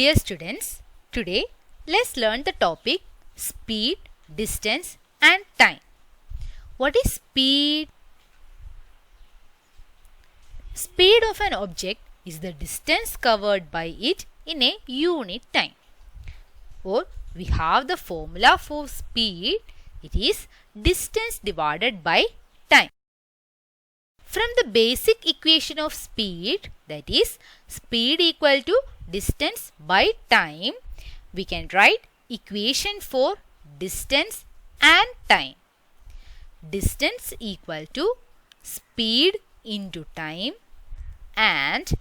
Dear students, today let's learn the topic speed, distance and time. What is speed? Speed of an object is the distance covered by it in a unit time. Or we have the formula for speed. It is distance divided by time. From the basic equation of speed, that is speed equal to distance by time, we can write equation for distance and time. Distance equal to speed into time and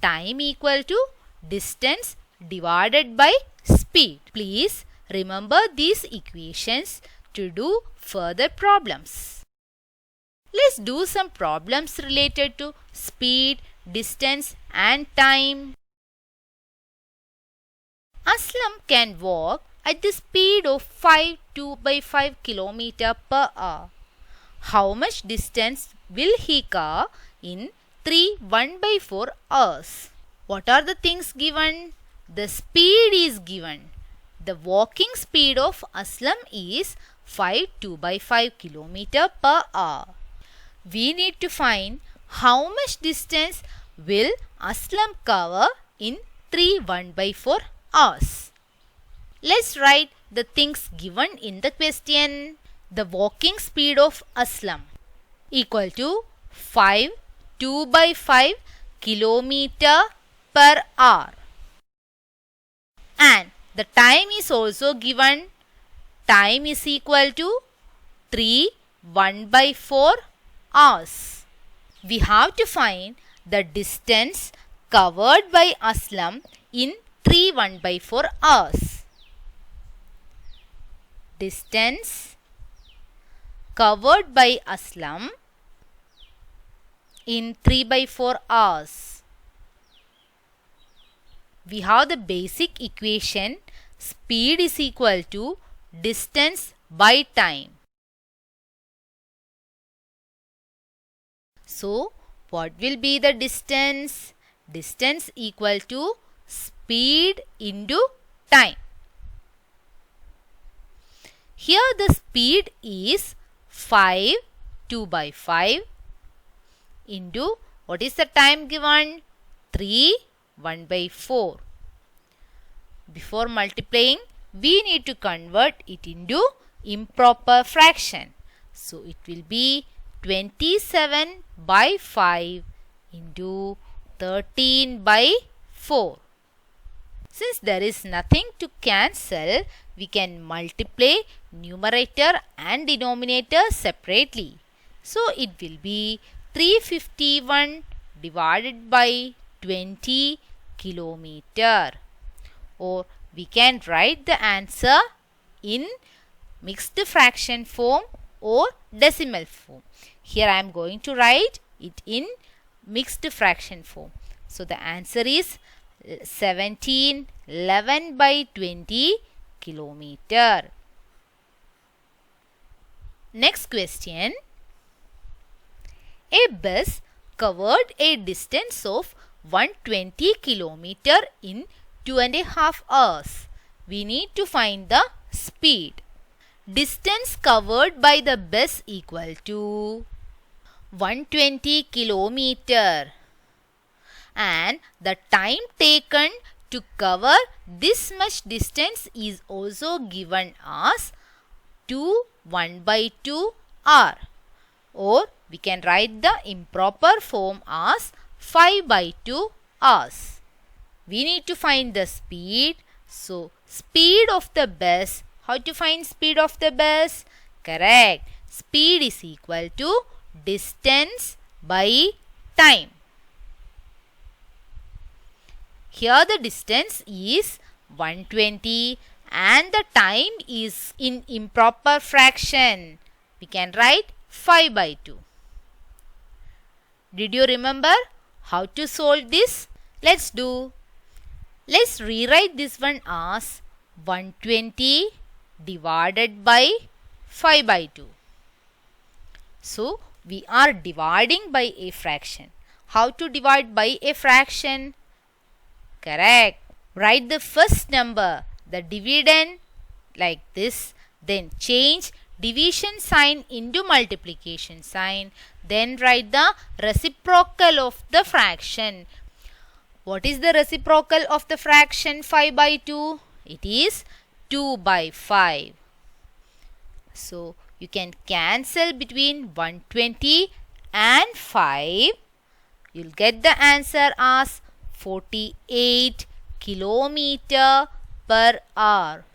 time equal to distance divided by speed. Please remember these equations to do further problems. Let's do some problems related to speed, distance and time. Aslam can walk at the speed of 2/5 km per hour. How much distance will he cover in 3 1/4 hours? What are the things given? The speed is given. The walking speed of Aslam is 2/5 km per hour. We need to find how much distance will Aslam cover in 3 1/4 hours. Let's write the things given in the question. The walking speed of Aslam equal to 2/5 km per hour. And the time is also given. Time is equal to 3 1/4 hours. We have to find the distance covered by Aslam in 3 1/4 hours. Distance covered by Aslam in 3/4 hours. We have the basic equation speed is equal to distance by time. So, what will be the distance? Distance equal to speed into time. Here the speed is 2/5 into what is the time given? 3 1/4. Before multiplying, we need to convert it into improper fraction. So, it will be 27/5 into 13/4. Since there is nothing to cancel, we can multiply numerator and denominator separately. So, it will be 351 divided by 20 kilometer. Or we can write the answer in mixed fraction form or decimal form. Here I am going to write it in mixed fraction form. So, the answer is 1711/20 kilometer. Next question. A bus covered a distance of 120 kilometer in 2.5 hours. We need to find the speed. Distance covered by the bus equal to 120 kilometer. And the time taken to cover this much distance is also given as 1/2 hour. Or we can write the improper form as 5/2 hours. We need to find the speed. So, speed of the bus. How to find speed of the bus? Correct. Speed is equal to distance by time. Here the distance is 120 and the time is in improper fraction. We can write 5/2. Did you remember how to solve this? Let's do. Let's rewrite this one as 120 divided by 5/2. So, we are dividing by a fraction. How to divide by a fraction? Correct. Write the first number, the dividend, like this. Then change division sign into multiplication sign. Then write the reciprocal of the fraction. What is the reciprocal of the fraction 5 by 2? It is 2 by 5. So, you can cancel between 120 and 5. You'll get the answer as 48 kilometer per hour.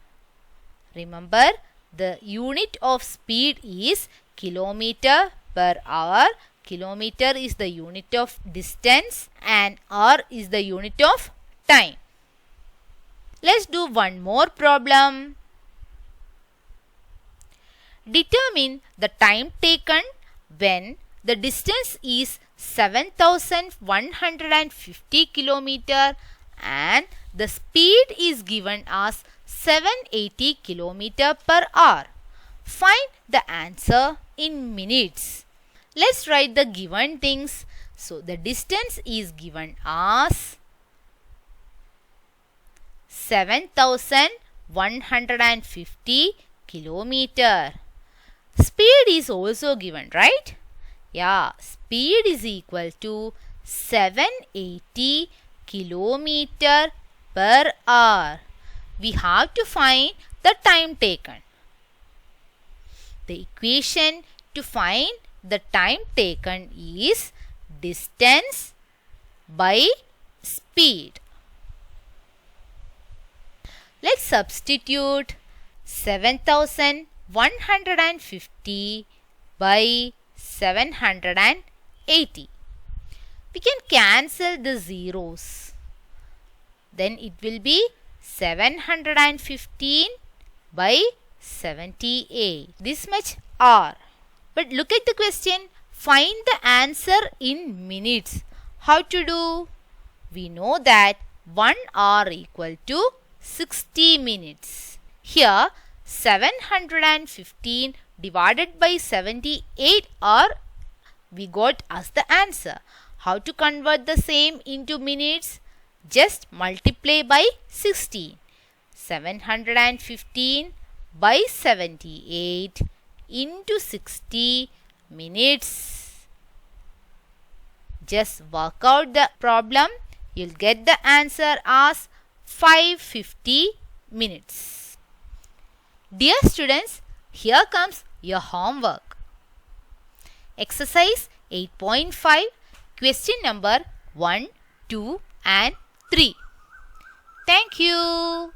Remember, the unit of speed is kilometer per hour. Kilometer is the unit of distance and hour is the unit of time. Let's do one more problem. Determine the time taken when the distance is 7150 km and the speed is given as 780 km per hour. Find the answer in minutes. Let's write the given things. So, the distance is given as 7150 km. Speed is also given, right? Yeah, speed is equal to 780 km per hour. We have to find the time taken. The equation to find the time taken is distance by speed. Let's substitute 7150 by 780. We can cancel the zeros. Then it will be 715 by 78. This much hour. But look at the question. Find the answer in minutes. How to do? We know that 1 hour equal to 60 minutes. Here 715 divided by 78 hour we got as the answer. How to convert the same into minutes? Just multiply by 16. 715 by 78 into 60 minutes. Just work out the problem. You'll get the answer as 550 minutes. Dear students, here comes your homework. Exercise 8.5, question number 1, 2 and 3. Thank you.